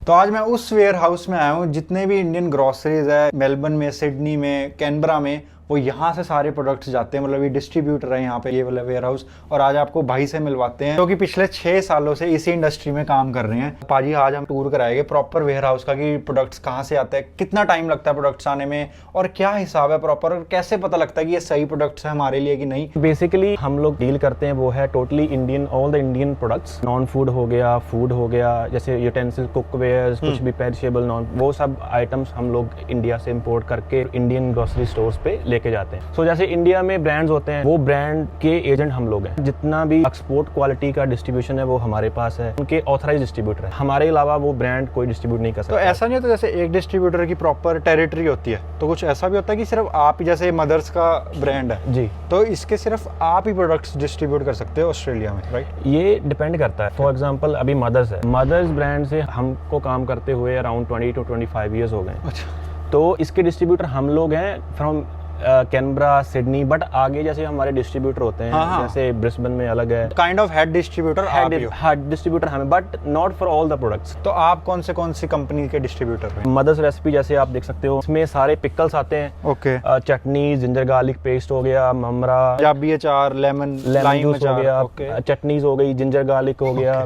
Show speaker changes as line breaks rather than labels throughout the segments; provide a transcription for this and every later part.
तो आज मैं उस वेयर हाउस में आया हूँ जितने भी इंडियन ग्रोसरीज है मेलबर्न में, सिडनी में, कैनबरा में, वो यहाँ से सारे प्रोडक्ट्स जाते हैं। मतलब ये डिस्ट्रीब्यूटर है यहाँ पे, ये वाला वेयर हाउस। और आज आपको भाई से मिलवाते हैं जो कि पिछले 6 सालों से इसी इंडस्ट्री में काम कर रहे हैं। पाजी आज हम टूर कराएंगे प्रॉपर वेयर हाउस का कि प्रोडक्ट्स कहाँ से आते हैं, कितना टाइम लगता है प्रोडक्ट्स आने में, और क्या हिसाब है प्रॉपर, और कैसे पता लगता है कि ये सही प्रोडक्ट्स है हमारे लिए कि नहीं।
बेसिकली हम लोग डील करते हैं वो है totally Indian, all the Indian products. Non food हो गया, फूड हो गया, जैसे यूटेंसिल, कुकवेयर, कुछ भी पेरिशेबल नॉन, वो सब आइटम्स हम लोग इंडिया से इंपोर्ट करके इंडियन ग्रोसरी स्टोर्स पे लेके जाते हैं। सो जैसे इंडिया में ब्रांड्स होते हैं, वो ब्रांड के एजेंट हम लोग हैं। जितना भी एक्सपोर्ट क्वालिटी का डिस्ट्रीब्यूशन है वो हमारे पास है, उनके ऑथराइज डिस्ट्रीब्यूटर है। हमारे अलावा वो ब्रांड कोई डिस्ट्रीब्यूट नहीं कर सकता।
तो ऐसा नहीं होता जैसे एक डिस्ट्रीब्यूटर की प्रॉपर टेरिटरी होती है, तो कुछ ऐसा भी होता है कि सिर्फ आप ही, जैसे मदर्स का ब्रांड है
जी,
तो इसके सिर्फ आप ही प्रोडक्ट्स डिस्ट्रीब्यूट कर सकते हो ऑस्ट्रेलिया में, राइट?
ये डिपेंड करता है। फॉर एग्जांपल अभी मदर्स है, मदर्स ब्रांड से हमको काम करते हुए अराउंड 20 to 25 ईयर्स हो गए।
अच्छा।
तो इसके डिस्ट्रीब्यूटर हम लोग हैं फ्रॉम कैनबरा, सिडनी, बट आगे जैसे हमारे डिस्ट्रीब्यूटर होते हैं,
हाँ।
जैसे ब्रिस्बेन में अलग है।
काइंड ऑफ हेड डिस्ट्रीब्यूटर आप ही हो।
हेड डिस्ट्रीब्यूटर हमें, but not for all the products.
तो आप कौन सी कंपनी के डिस्ट्रीब्यूटर हैं?
मदर्स रेसिपी जैसे आप देख सकते हो, इसमें सारे पिकल्स आते हैं।
ओके।
चटनी, जिंजर गार्लिक पेस्ट हो गया, ममरा,
पंजाबी अचार, लेमन लाइम
जूस हो
अचार,
गया,
ओके।
चटनीज हो गई, जिंजर गार्लिक हो गया,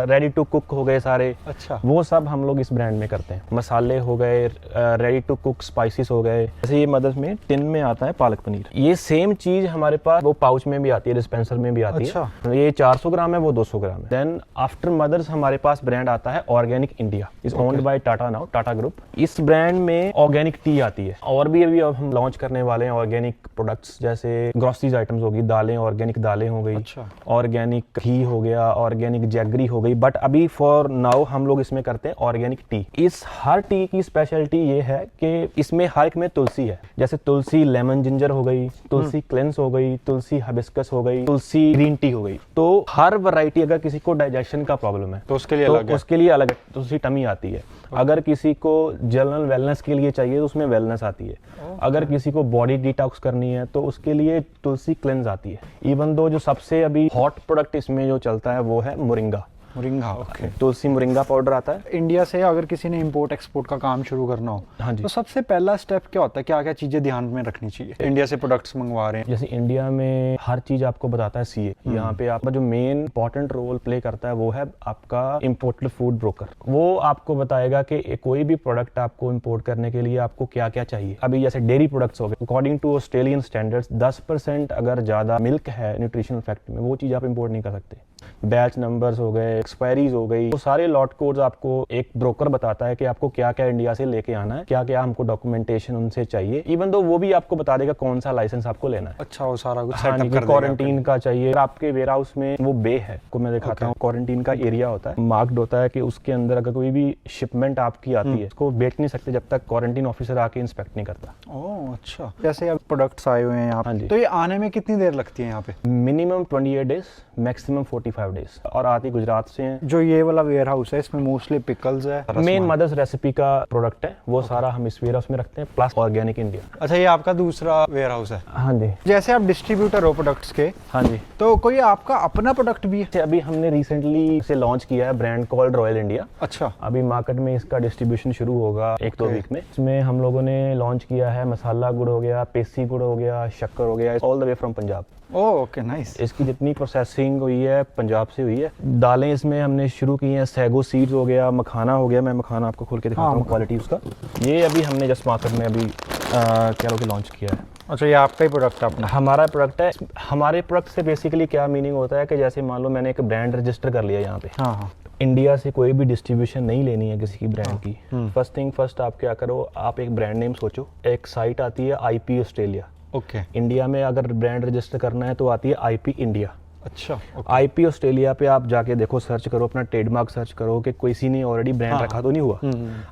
रेडी टू कुक हो गए सारे।
अच्छा।
वो सब हम लोग इस ब्रांड में करते हैं। मसाले हो गए, रेडी टू कुक स्पाइसेस हो गए। जैसे ये मदर्स में टिन में आता है पालक पनीर, ये सेम चीज हमारे पास वो पाउच में भी आती है, डिस्पेंसर में भी आती
अच्छा।
है। ये 400 ग्राम है, वो 200 ग्राम है। देन आफ्टर मदर्स हमारे पास ब्रांड आता है organic India, is owned by Tata now, Tata group. इस ब्रांड में ऑर्गेनिक टी आती है, और भी अभी अब हम लॉन्च करने वाले हैं ऑर्गेनिक प्रोडक्ट्स, जैसे ग्रोसरीज आइटम्स होगी, दालें, ऑर्गेनिक दालें हो गई,
अच्छा।
ऑर्गेनिक घी हो गया, ऑर्गेनिक जैगरी हो गई। बट अभी फॉर नाउ हम लोग इसमें करते हैं ऑर्गेनिक टी। इस हर टी की स्पेशलिटी ये है कि इसमें हर एक में तुलसी है। जैसे तुलसी लेमन जिंजर हो गई, तुलसी क्लेंस हो गई, तुलसी हिबिस्कस हो गई, तुलसी ग्रीन टी हो गई। तो हर वैरायटी, अगर किसी को डाइजेशन का प्रॉब्लम है
तो उसके लिए अलग है।
उसके लिए अलग तुलसी टमी आती है। अगर किसी को जनरल वेलनेस के लिए चाहिए तो उसमें वेलनेस आती है। अगर किसी को बॉडी डिटॉक्स करनी है तो उसके लिए तुलसी क्लेंस आती है। इवन दो जो सबसे अभी हॉट प्रोडक्ट इसमें जो चलता है वो है moringa.
Moringa, okay.
Tulsi moringa powder आता है।
इंडिया से अगर किसी ने इंपोर्ट एक्सपोर्ट का काम शुरू करना हो,
हाँ जी।
तो सबसे पहला स्टेप क्या होता है? क्या क्या चीजें ध्यान में रखनी चाहिए? इंडिया से प्रोडक्ट्स मंगवा रहे हैं,
जैसे इंडिया में हर चीज आपको बताता है सीए। यहाँ पे आपका जो मेन इंपॉर्टेंट रोल प्ले करता है वो है आपका इंपोर्टेड फूड ब्रोकर। वो आपको बताएगा कि कोई भी प्रोडक्ट आपको इंपोर्ट करने के लिए आपको क्या क्या चाहिए। अभी जैसे डेयरी प्रोडक्ट्स हो गए, अकॉर्डिंग टू ऑस्ट्रेलियन स्टैंडर्ड्स 10% अगर ज्यादा मिल्क है न्यूट्रिशनल फैक्ट में, वो चीज आप इंपोर्ट नहीं कर सकते। बैच नंबर्स हो गए, एक्सपायरीज हो गई, वो सारे लॉट कोड्स आपको एक ब्रोकर बताता है कि आपको क्या क्या इंडिया से लेके आना है, क्या क्या हमको डॉक्यूमेंटेशन उनसे चाहिए। इवन दो वो भी आपको बता देगा कौन सा लाइसेंस आपको लेना है।
अच्छा, वो सारा कुछ
हाँ
सेटअप
जी,
कर देगा
क्वारंटीन का चाहिए। आपके वेयर हाउस में वो बे है, को मैं दिखाता हूँ। क्वारंटीन का एरिया होता है, मार्क्ड होता है कि उसके अंदर अगर कोई भी शिपमेंट आपकी आती है, उसको बेच नहीं सकते जब तक क्वारंटीन ऑफिसर आके इंस्पेक्ट नहीं करता।
ओह अच्छा। जैसे अब प्रोडक्ट्स आए हुए हैं यहाँ
हाँ
पे,
जी।
तो ये आने में कितनी देर लगती है यहाँ पे?
Minimum 28 days, maximum 45 days. और आती गुजरात से हैं।
जो ये वाला वेयर हाउस है इसमें मोस्टली पिकल्स है,
मेन मदर्स रेसिपी का प्रोडक्ट है, वो सारा हम इस वेयर हाउस में रखते हैं, प्लस ऑर्गेनिक इंडिया।
अच्छा, ये आपका दूसरा वेयर हाउस है।
हाँ जी।
जैसे आप डिस्ट्रीब्यूटर हो प्रोडक्ट्स के,
हाँ जी।
तो कोई आपका अपना प्रोडक्ट भी है?
अभी हमने रिसेंटली इसे लॉन्च किया है, ब्रांड कॉल्ड रॉयल इंडिया।
अच्छा।
अभी मार्केट में इसका डिस्ट्रीब्यूशन शुरू होगा 1-2 वीक में। इसमें हम लोगों ने लॉन्च किया है मसाला गुड़ हो गया, पेसी गुड़ हो गया, शक्कर हो गया, all the way from Punjab.
Oh okay, nice.
इसकी जितनी प्रोसेसिंग हुई है पंजाब से हुई है। दालें इसमें हमने शुरू की हैं, सैगो सीड्स हो गया, मखाना हो गया। मैं मखाना आपको खोल के दिखाता हूँ क्वालिटी उसका। ये अभी हमने जस्ट मार्केट में अभी क्या लोग लॉन्च किया है।
अच्छा, ये आपका ही प्रोडक्ट है अपना?
हमारा प्रोडक्ट है। हमारे प्रोडक्ट से बेसिकली क्या मीनिंग होता है कि जैसे मान लो मैंने एक ब्रांड रजिस्टर कर लिया यहाँ पे।
हाँ हाँ।
इंडिया से कोई भी डिस्ट्रीब्यूशन नहीं लेनी है किसी की ब्रांड की। फर्स्ट थिंग फर्स्ट, आप क्या करो, आप एक ब्रांड नेम सोचो। एक साइट आती है IP ऑस्ट्रेलिया।
ओके।
इंडिया में अगर ब्रांड रजिस्टर करना है तो आती है IP इंडिया।
अच्छा।
IP ऑस्ट्रेलिया पे आप जाके देखो, सर्च करो, अपना ट्रेडमार्क सर्च करो कि किसी ने ऑलरेडी ब्रांड रखा तो नहीं हुआ।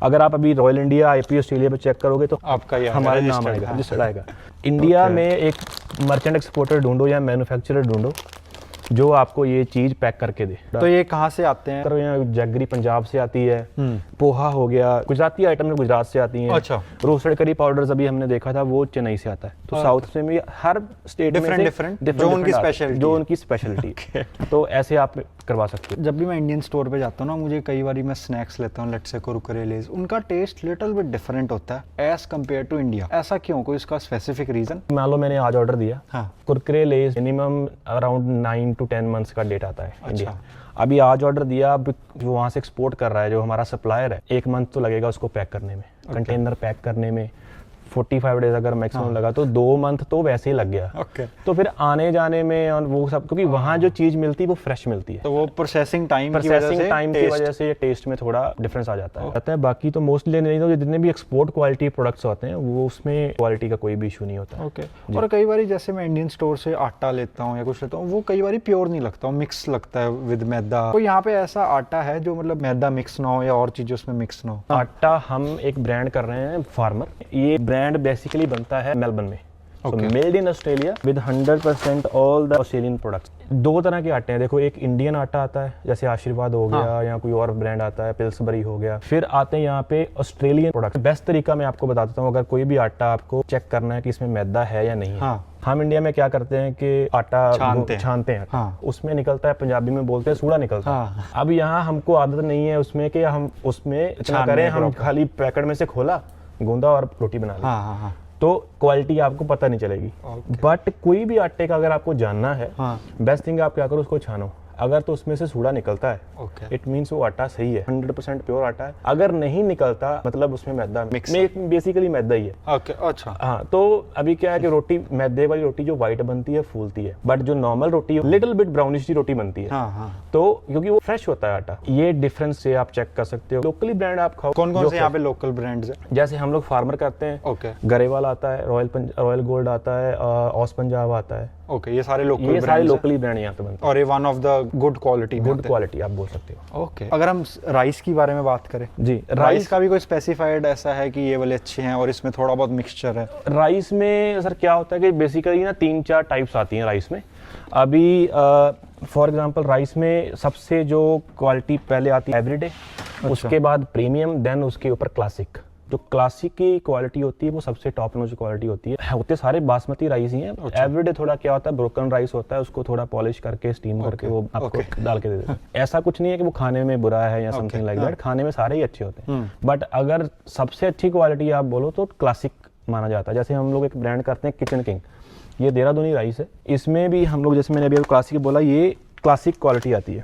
अगर आप अभी रॉयल इंडिया IP ऑस्ट्रेलिया पे चेक करोगे तो
आपका ही
हमारा नाम आएगा, रजिस्टर्ड आएगा। इंडिया में एक मर्चेंट एक्सपोर्टर ढूंढो या मैन्युफैक्चरर ढूंढो जो आपको ये चीज पैक करके दे।
तो ये कहाँ से आते हैं?
करो, यहाँ जैगरी पंजाब से आती है, पोहा हो गया, गुजराती आइटम में गुजरात से आती हैं।
अच्छा।
रोस्टेड करी पाउडर्स अभी हमने देखा था वो चेन्नई से आता है। तो साउथ में भी हर स्टेट में
डिफरेंट जो उनकी स्पेशलिटी
तो ऐसे आप करवा सकते हो।
जब भी मैं इंडियन स्टोर पे जाता हूँ ना, मुझे कई बार मैं स्नैक्स लेता हूँ, लेट्स से कुरकुरे लेज, उनका टेस्ट लिटिल बिट डिफरेंट होता है एज कम्पेयर टू इंडिया। ऐसा क्यों, कोई इसका स्पेसिफिक रीजन?
मान लो मैंने आज ऑर्डर दिया,
हाँ।
कुरकुरे लेज मिनिमम अराउंड 9 to 10 मंथ्स का डेट आता है इंडिया।
अच्छा।
अभी आज ऑर्डर दिया, अब जो वहाँ से एक्सपोर्ट कर रहा है, जो हमारा सप्लायर है, 1 मंथ तो लगेगा उसको पैक करने में, कंटेनर पैक करने में 45 डेज अगर मैक्सिमम लगा तो 2 मंथ तो वैसे ही लग गया। तो फिर आने जाने में और वो सब, क्योंकि वहाँ जो चीज़ मिलती है वो फ्रेश मिलती है,
तो वो प्रोसेसिंग टाइम की
वजह से टेस्ट में थोड़ा डिफरेंस आ जाता है। बाकी तो मोस्टली नहीं तो जितने भी एक्सपोर्ट क्वालिटी प्रोडक्ट्स होते हैं वो उसमें क्वालिटी का कोई भी इशू नहीं होता।
ओके। और कई बार जैसे मैं इंडियन स्टोर से आटा लेता हूँ या कुछ लेता हूँ, वो कई बार प्योर नहीं लगता, मिक्स लगता है विद मैदा। तो यहाँ पे ऐसा आटा है जो मतलब मैदा मिक्स ना हो या और चीज़ें उसमें मिक्स ना हो?
आटा हम एक ब्रांड कर रहे हैं फार्मर, ये ब्रांड बेसिकली बनता है मेलबर्न में, made in Australia with 100% all the Australian products. 2 तरह के आटे हैं, देखो एक इंडियन आटा आता है जैसे आशीर्वाद हो गया, या कोई और ब्रांड आता है पिल्सबरी हो गया, फिर आते हैं यहाँ पे ऑस्ट्रेलियन प्रोडक्ट। बेस्ट तरीका मैं आपको बता देता हूँ, अगर कोई भी आटा आपको चेक करना है कि इसमें मैदा है या नहीं है। हम इंडिया में क्या करते हैं कि आटा छानते हैं, उसमें निकलता है, पंजाबी में बोलते हैं सूड़ा निकलता है। अब यहाँ हमको आदत नहीं है उसमें कि हम उसमें इतना करें, हम खाली पैकेट में से खोला, गूंदा और रोटी बना ली, तो क्वालिटी आपको पता नहीं चलेगी। बट कोई भी आटे का अगर आपको जानना है, बेस्ट थिंग आप क्या करो, उसको छानो। अगर तो उसमें से सूड़ा निकलता है, इट मीन्स वो आटा सही है, 100% प्योर आटा है। अगर नहीं निकलता मतलब उसमें मैदा बेसिकली मैदा ही है।
अच्छा।
हाँ, तो अभी क्या है कि रोटी, मैदे वाली रोटी जो व्हाइट बनती है फूलती है, बट जो नॉर्मल रोटी है लिटिल बिट ब्राउनिश रोटी बनती है। तो क्योंकि वो फ्रेश होता है आटा, ये डिफरेंस से आप चेक कर सकते हो। लोकली ब्रांड आप खाओ।
कौन कौन से यहाँ पे लोकल ब्रांड्स हैं?
जैसे हम लोग फार्मर करते हैं, गरेवाल आता है, रॉयल गोल्ड आता है, ऑस पंजाब आता है।
ये सारे लोकली
ब्रांड यहाँ पे बनते हैं,
और ये one of the good quality
आप बोल सकते हो।
अगर हम राइस की बारे में बात करें
जी,
राइस का भी कोई स्पेसिफाइड ऐसा है कि ये वाले अच्छे हैं और इसमें थोड़ा बहुत मिक्सचर है?
राइस में सर क्या होता है कि बेसिकली ना 3-4 टाइप्स आती हैं राइस में। अभी फॉर एग्जांपल राइस में सबसे जो क्वालिटी पहले आती है एवरीडे, उसके बाद प्रीमियम, देन उसके ऊपर क्लासिक। जो क्लासिक की क्वालिटी होती है वो सबसे टॉप नॉच क्वालिटी होती है। होते सारे बासमती राइस ही हैं। एवरीडे थोड़ा क्या होता है, ब्रोकन राइस होता है, उसको थोड़ा पॉलिश करके स्टीम करके वो आपको डाल के दे देते हैं। ऐसा कुछ नहीं है कि वो खाने में बुरा है या समथिंग लाइक दैट, खाने में सारे ही अच्छे होते हैं। बट अगर सबसे अच्छी क्वालिटी आप बोलो तो क्लासिक माना जाता है। जैसे हम लोग एक ब्रांड करते हैं किचन किंग, ये देहरादूनी राइस है, इसमें भी हम लोग, जैसे मैंने अभी क्लासिक बोला, ये क्लासिक क्वालिटी आती है।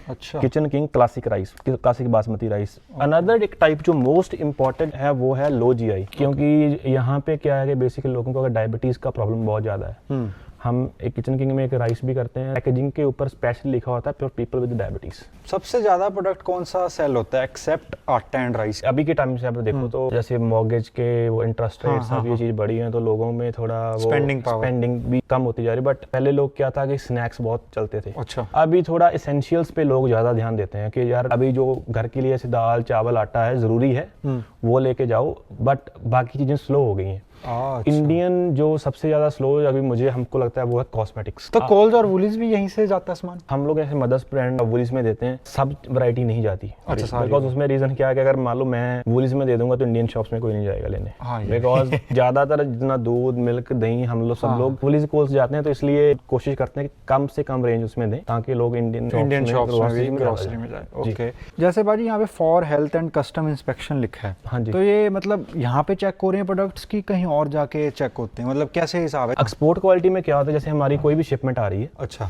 अच्छा।
Kitchen king classic rice, classic basmati rice. Another एक टाइप जो मोस्ट इंपॉर्टेंट है वो है लो जीआई, क्योंकि यहाँ पे क्या है कि बेसिकली लोगों को अगर डायबिटीज का प्रॉब्लम बहुत ज्यादा है, हम एक किचन किंग में एक राइस भी करते हैं, पैकेजिंग के ऊपर स्पेशल लिखा होता है फॉर पीपल विद डायबिटीज।
सबसे ज्यादा प्रोडक्ट कौन सा सेल होता है एक्सेप्ट आटा एंड राइस?
अभी के टाइम से आप देखो तो जैसे मॉर्गेज के वो इंटरेस्ट रेट सब ये चीज बढ़ी है, तो लोगों में थोड़ा वो स्पेंडिंग भी कम होती जा रही है। बट पहले लोग क्या था कि स्नैक्स बहुत चलते थे।
अच्छा।
अभी थोड़ा एसेंशियल्स पे लोग ज्यादा ध्यान देते हैं कि यार अभी जो घर के लिए ऐसे दाल चावल आटा है जरूरी है, वो लेके जाओ, बट बाकी चीजें स्लो हो गई हैं।
अच्छा।
इंडियन जो सबसे ज्यादा स्लो अभी मुझे हमको लगता है वो है कॉस्मेटिक्स।
तो कोल्स और वुलीज भी यहीं से जाता है सामान? हम
लोग ऐसे मदर्स ब्रांड वुलीज में देते हैं, सब वैरायटी नहीं जाती।
अच्छा।
बिकॉज उसमें रीजन क्या है कि अगर मान लो मैं वुलीज में दे दूंगा तो इंडियन शॉप्स में कोई नहीं जाएगा लेने, बिकॉज ज्यादातर जितना दूध मिल्क दही हम लोग सब लोग वुलीज कोल्स जाते हैं, तो इसलिए कोशिश करते हैं कि कम से कम रेंज उसमें दें ताकि लोग इंडियन शॉप्स में ग्रोसरी में जाए।
ओके। जैसे बाजी यहाँ पे for health and custom inspection लिखा है,
हाँ जी,
तो ये मतलब यहाँ पे चेक हो रहे हैं प्रोडक्ट्स की कहीं और जाके चेक होते हैं, मतलब कैसे हिसाब है?
एक्सपोर्ट क्वालिटी में क्या होता है, जैसे हमारी कोई भी शिपमेंट आ रही है,
अच्छा,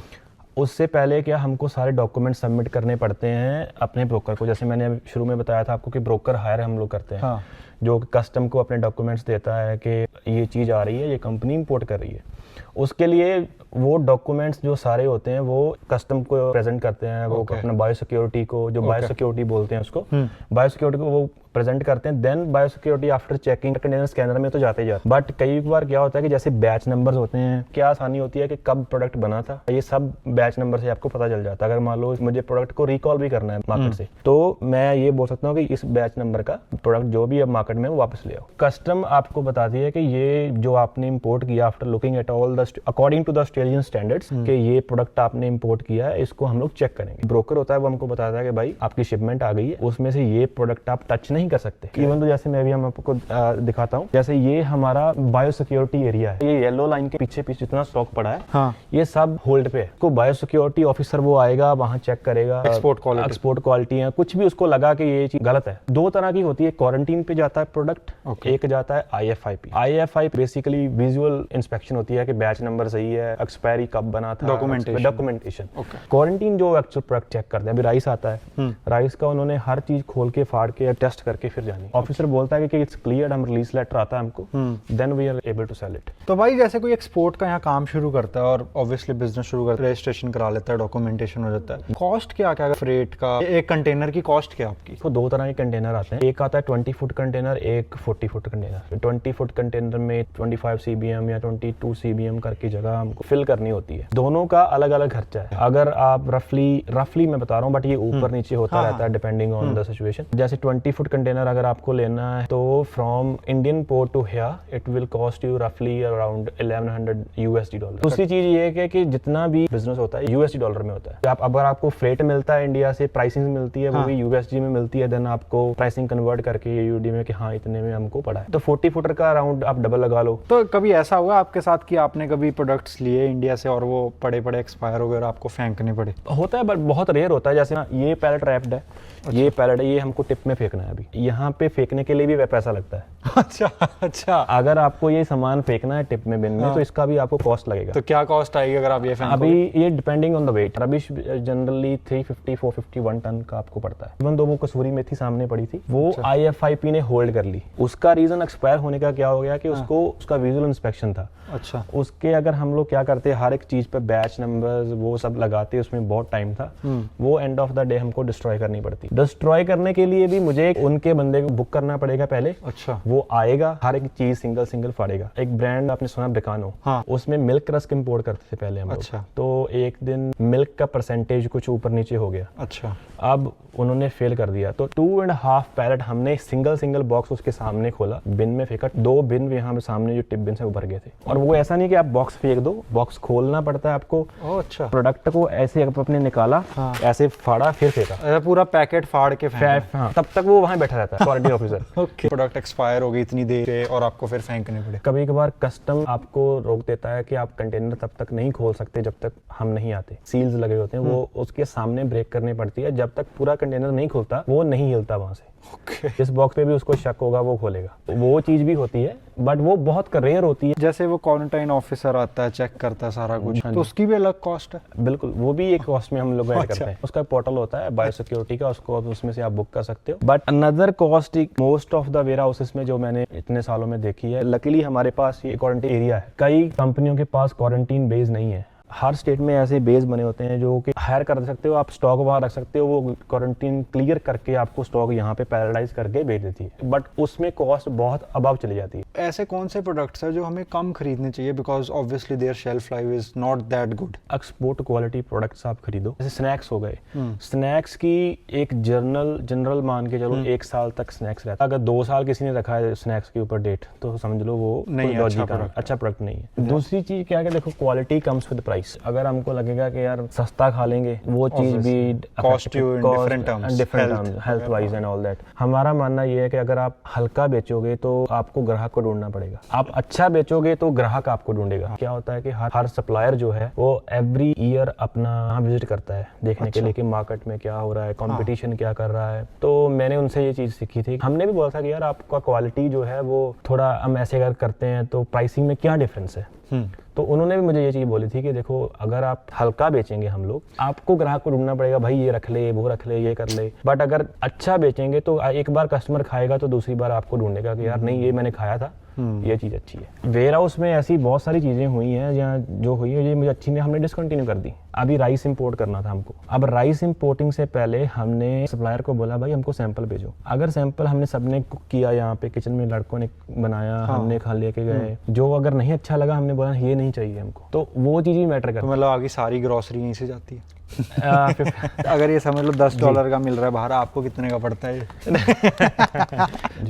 उससे पहले क्या हमको सारे डॉक्यूमेंट सबमिट करने पड़ते हैं अपने ब्रोकर को। जैसे मैंने शुरू में बताया था आपको कि ब्रोकर हायर हम लोग करते हैं, जो कस्टम को अपने डॉक्यूमेंट्स देता है कि ये चीज़ आ रही है, ये कंपनी इंपोर्ट कर रही है। उसके लिए वो डॉक्यूमेंट्स जो सारे होते हैं वो कस्टम को प्रेजेंट करते हैं, वो अपना बायोसिक्योरिटी को, जो बायोसिक्योरिटी बोलते हैं उसको, बायोसिक्योरिटी को वो प्रेजेंट करते हैं। Then biosecurity after checking container scanner में तो जाते ही जाते। बट कई बार क्या होता है कि जैसे बैच नंबर्स होते हैं, क्या आसानी होती है कि कब प्रोडक्ट बना था, ये सब बैच नंबर से आपको पता चल जाता है। अगर मान लो मुझे प्रोडक्ट को रिकॉल भी करना है मार्केट से, तो मैं ये बोल सकता हूँ कि इस बैच नंबर का प्रोडक्ट जो भी अब मार्केट में वापस ले आओ। कस्टम आपको बताती है कि ये जो आपने इंपोर्ट किया after looking at all the according to the Australian standards, कि ये प्रोडक्ट आपने इंपोर्ट किया है, इसको हम लोग चेक करेंगे। ब्रोकर होता है वो हमको बताता है कि भाई आपकी शिपमेंट आ गई है, उसमें से ये प्रोडक्ट आप टच नहीं कर सकते। इवन तो जैसे मैं भी हम आपको दिखाता हूँ, जैसे ये हमारा बायो सिक्योरिटी एरिया है, ये येलो लाइन के पीछे पीछे जितना स्टॉक पड़ा है
हाँ।
ये सब होल्ड पे है। को बायो सिक्योरिटी ऑफिसर वो आएगा, वहाँ चेक करेगा
एक्सपोर्ट
क्वालिटी है, कुछ भी उसको लगा कि ये चीज गलत है। दो तरह की होती है, क्वारंटीन पे जाता है प्रोडक्ट, एक जाता है IFIP। IFI basically visual inspection होती है कि बैच नंबर सही है, एक्सपायरी कब बना था, डॉक्यूमेंटेशन। क्वारंटीन जो एक्चुअल प्रोडक्ट चेक करते हैं, अभी राइस आता है, राइस का उन्होंने हर चीज खोल के फाड़ के टेस्ट करके फिर जानी। ऑफिसर बोलता है कि इट्स क्लियर, हम रिलीज लेटर आता है हमको, then we are able to sell it.
तो भाई जैसे कोई एक्सपोर्ट का यहाँ काम शुरू करता है और ऑब्वियसली बिजनेस शुरू करता है, रजिस्ट्रेशन करा लेता है, डॉक्यूमेंटेशन हो जाता है, कॉस्ट क्या क्या फ्रेट का, एक कंटेनर की कॉस्ट क्या आपकी?
तो दो तरह के कंटेनर आते हैं, एक आता है 20 फुट कंटेनर, एक 40 फुट कंटेनर। 20 फुट कंटेनर में 25 CBM या 22 CBM करके जगह हमको फिल करनी होती है। दोनों का अलग अलग खर्चा है। अगर आप रफली मैं बता रहा हूँ, बट ये ऊपर नीचे होता रहता है डिपेंडिंग ऑन द सिचुएशन। जैसे 20 फुट कंटेनर अगर आपको लेना है तो from Indian port to here it will cost you रफली अराउंड $1100 दूसरी चीज ये है कि जितना भी बिजनेस होता है $USD में होता है। अगर आपको फ्रेट मिलता है इंडिया से, प्राइसिंग मिलती है वो भी USD में मिलती है, देन आपको प्राइसिंग कन्वर्ट करके AUD में कि हाँ इतने में हमको पड़ा है। तो 40 फुटर का अराउंड आप डबल लगा लो।
तो कभी ऐसा हुआ आपके साथ कि आपने कभी प्रोडक्ट्स लिए इंडिया से और वो पड़े एक्सपायर हो गए और आपको फेंकने पड़े?
होता है बट बहुत रेयर होता है। जैसे ना ये पैलेट रैप्ड है, ये पैलेट है, ये हमको टिप में फेंकना है। अभी यहाँ पे फेंकने के लिए भी पैसा लगता है।
अच्छा।
अगर आपको ये सामान फेंकना है टिप में, बिन में, तो इसका भी आपको कॉस्ट लगेगा।
तो क्या कॉस्ट आएगी अगर आप ये फेंकोगे?
अभी ये depending on the weight. Rubbish generally 350 450 1 ton का आपको पड़ता है। इवन दो वो कसूरी मेथी सामने पड़ी थी, वो IFIP ने होल्ड कर ली। उसका रीजन एक्सपायर होने का क्या हो गया कि उसको उसका विजुअल इंस्पेक्शन था।
अच्छा।
उसके अगर हम लोग क्या करते, हर एक चीज पे बैच नंबर्स वो सब लगाते, उसमें बहुत टाइम था, वो एंड ऑफ द डे हमको डिस्ट्रॉय करनी पड़ती। डिस्ट्रॉय करने के लिए भी मुझे उनके बंदे को बुक करना पड़ेगा पहले।
अच्छा।
वो आएगा, हर एक चीज सिंगल फाड़ेगा। एक ब्रांड आपने सुना ब्रिकानो, उसमें मिल्क रस्क इंपोर्ट करते थे पहले हम लोग।
अच्छा।
तो एक दिन मिल्क का परसेंटेज कुछ ऊपर नीचे हो गया।
अच्छा।
अब उन्होंने फेल कर दिया, तो 2.5 पैलेट हमने सिंगल बॉक्स उसके सामने खोला, बिन में फेंका। 2 बिन यहाँ पे सामने जो टिप बिन से उभर गए थे। और वो ऐसा नहीं कि आप बॉक्स फेंक दो, बॉक्स खोलना पड़ता है आपको।
अच्छा।
प्रोडक्ट को ऐसे अपने निकाला, ऐसे फाड़ा, फिर फेंका,
पूरा पैकेट फाड़ के
हाँ, तब तक वो वहाँ बैठा रहता है quality officer.
Okay. Product expire हो गई इतनी देर से और आपको फिर फेंकने पड़े।
कभी कभार कस्टम आपको रोक देता है कि आप कंटेनर तब तक नहीं खोल सकते जब तक हम नहीं आते। सील्स लगे होते हैं, वो उसके सामने ब्रेक करनी पड़ती है। जब तक पूरा कंटेनर नहीं खुलता वो नहीं हिलता वहां से। जिस बॉक्स पे भी उसको शक होगा वो खोलेगा। वो चीज भी होती है बट वो बहुत रेयर होती है।
जैसे वो क्वारंटाइन ऑफिसर आता है, चेक करता है सारा कुछ, तो उसकी भी अलग कॉस्ट है?
बिल्कुल, वो भी एक कॉस्ट में हम लोग ऐड करते हैं। उसका पोर्टल होता है बायो सिक्योरिटी का, उसको उसमें से आप बुक कर सकते हो। But another cost most of the warehouses में जो मैंने इतने सालों में देखी है, लकीली हमारे पास ये क्वारंटीन एरिया है। कई कंपनियों के पास क्वारंटीन बेस नहीं है। हर स्टेट में ऐसे बेस बने होते हैं जो कि हायर कर सकते हो, आप स्टॉक वहाँ रख सकते हो, वो क्वारंटीन क्लियर करके आपको स्टॉक यहाँ पे पैराडाइज करके भेज देती है। बट उसमें कॉस्ट बहुत अबव चली जाती है।
ऐसे कौन से प्रोडक्ट्स हैं जो हमें कम खरीदने चाहिए because obviously their shelf life is not that good?
Export quality products आप खरीदो। जैसे स्नैक्स हो गए, स्नैक्स की एक जनरल मान के चलो 1 साल तक स्नैक्स रहता है। अगर 2 साल किसी ने रखा है स्नैक्स के ऊपर डेट, तो समझ लो वो
नहीं
अच्छा प्रोडक्ट नहीं है। दूसरी चीज क्या है, देखो क्वालिटी कम्स विद प्राइस। अगर हमको लगेगा कि यार सस्ता खा लेंगे, वो चीज भी
cost you in different terms,
health wise and all that. हमारा मानना ये है कि अगर आप हल्का बेचोगे तो आपको ग्राहक को ढूंढना पड़ेगा, आप अच्छा बेचोगे तो ग्राहक आपको ढूंढेगा। क्या होता है कि हर सप्लायर जो है वो एवरी ईयर अपना विजिट करता है देखने के लिए कि मार्केट में क्या हो रहा है, कंपटीशन क्या कर रहा है। तो मैंने उनसे ये चीज सीखी थी। हमने भी बोला था कि यार आपका क्वालिटी जो है वो थोड़ा हम ऐसे अगर करते हैं तो प्राइसिंग में क्या डिफरेंस है। तो उन्होंने भी मुझे ये चीज बोली थी कि देखो अगर आप हल्का बेचेंगे हम लोग, आपको ग्राहक को ढूंढना पड़ेगा, भाई ये रख ले, वो रख ले, ये कर ले। बट अगर अच्छा बेचेंगे तो एक बार कस्टमर खाएगा तो दूसरी बार आपको ढूंढेगा कि यार नहीं ये मैंने खाया था, ये चीज अच्छी है। वेयर हाउस में ऐसी बहुत सारी चीजें हुई हैं जहाँ जो हुई है ये मुझे अच्छी नहीं, हमने डिसकंटिन्यू कर दी। अभी राइस इंपोर्ट करना था हमको। अब राइस इंपोर्टिंग से पहले हमने सप्लायर को बोला भाई हमको सैंपल भेजो। अगर सैंपल हमने सबने कुक किया, यहाँ पे किचन में लड़कों ने बनाया, हमने खा लेके गए, जो अगर नहीं अच्छा लगा हमने बोला ये नहीं चाहिए हमको, तो वो चीज भी मैटर करती है।
मतलब आगे सारी ग्रोसरी यहीं से जाती है? अगर ये समझ लो $10 का मिल रहा है बाहर, आपको कितने का पड़ता है?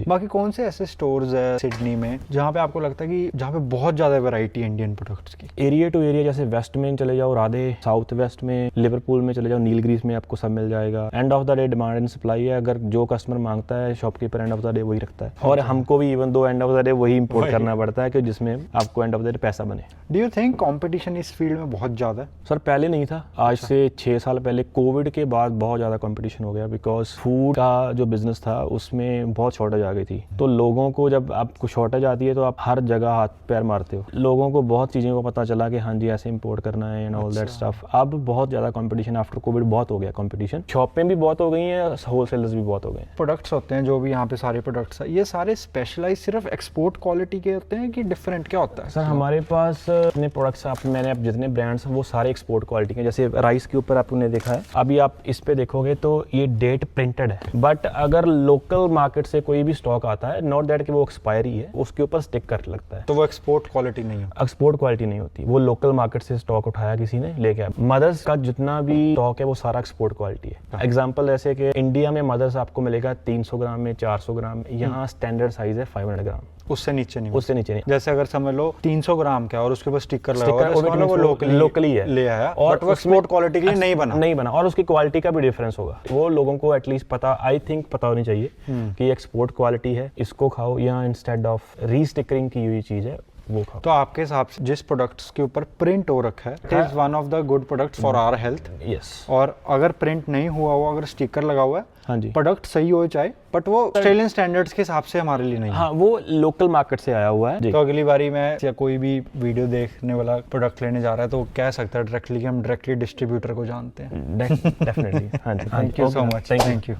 बाकी कौन से ऐसे स्टोर्स है सिडनी में जहाँ पे आपको लगता है कि जहाँ पे बहुत ज्यादा वैरायटी है इंडियन प्रोडक्ट्स की?
एरिया टू एरिया, जैसे वेस्ट में चले जाओ राधे, साउथ वेस्ट में लिवरपूल में चले जाओ, नीलग्रीस में आपको सब मिल जाएगा। End of the day demand and supply है, अगर जो कस्टमर मांगता है shopkeeper end of the day वही रखता है। और हमको भी even though end of the day वही इंपोर्ट करना पड़ता है कि जिसमें आपको एंड ऑफ द डे पैसा बने।
डू यू थिंक कंपटीशन इस फील्ड में बहुत ज्यादा है?
सर पहले नहीं था, आज से 6 साल पहले कोविड के बाद बहुत ज़्यादा कंपटीशन हो गया, बिकॉज फूड का जो बिजनेस था उसमें बहुत शॉर्टेज आ गई थी। तो लोगों को जब आपको शॉर्टेज आती है तो आप हर जगह हाथ पैर मारते हो। लोगों को बहुत चीज़ों को पता चला कि हाँ जी ऐसे इंपोर्ट करना है एंड ऑल दैट स्टफ। अब बहुत ज़्यादा कंपटीशन आफ्टर कोविड बहुत हो गया कंपटीशन। शॉपें भी बहुत हो गई हैं, होलसेलर्स भी बहुत हो गए हैं।
प्रोडक्ट्स होते हैं जो भी यहाँ पे सारे प्रोडक्ट्स है, ये सारे स्पेशलाइज सिर्फ एक्सपोर्ट क्वालिटी के होते हैं कि डिफरेंट क्या होता है?
सर हमारे पास जितने प्रोडक्ट्स मैंने अब जितने ब्रांड्स हैं वो सारे एक्सपोर्ट क्वालिटी के। जैसे राइस के ऊपर आपने देखा है, अभी आप इस पे देखोगे तो ये डेट प्रिंटेड है, बट अगर लोकल मार्केट से कोई भी स्टॉक आता है, नॉट दैट कि वो एक्सपायरी है, उसके ऊपर स्टिकर लगता है,
तो वो एक्सपोर्ट क्वालिटी नहीं है।
एक्सपोर्ट क्वालिटी नहीं होती, वो लोकल मार्केट से स्टॉक उठाया किसी ने लेके आया। मदर्स का जितना भी स्टॉक है वो सारा एक्सपोर्ट क्वालिटी है। एग्जांपल ऐसे कि इंडिया में मदर्स आपको मिलेगा 300 ग्राम में, 400 ग्राम में, यहाँ स्टैंडर्ड साइज है 500 ग्राम,
उससे नीचे नहीं,
उससे नीचे नहीं।
जैसे अगर समझ लो 300 ग्राम का और उसके ऊपर स्टिकर लगा हुआ है,
स्टिकर
तो वो
लोकली है
ले आया,
और
बट वो एक्सपोर्ट क्वालिटी के लिए नहीं बना
और उसकी क्वालिटी का भी डिफरेंस होगा। वो लोगों को एटलीस्ट पता, आई थिंक पता होनी चाहिए कि एक्सपोर्ट क्वालिटी है, इसको खाओ, या इंस्टेड ऑफ रीस्टिकरिंग की हुई चीज है वो खाओ।
तो आपके हिसाब से जिस प्रोडक्ट्स के ऊपर प्रिंट हो रखा है, it is one of the good products for our health.
Yes.
और अगर प्रिंट नहीं हुआ हुआ, अगर स्टिकर लगा हुआ है,
हाँ जी,
प्रोडक्ट सही हो चाहे, बट वो ऑस्ट्रेलियन स्टैंडर्ड्स के हिसाब से हमारे लिए नहीं है।
हाँ, वो लोकल मार्केट से आया हुआ है।
तो अगली बारी मैं या कोई भी वीडियो देखने वाला प्रोडक्ट लेने जा रहा है तो वो कह सकता है डायरेक्टली कि हम डायरेक्टली डिस्ट्रीब्यूटर को जानते हैं।
डेफिनेटली। हाँ जी,
thank you so much, thank you.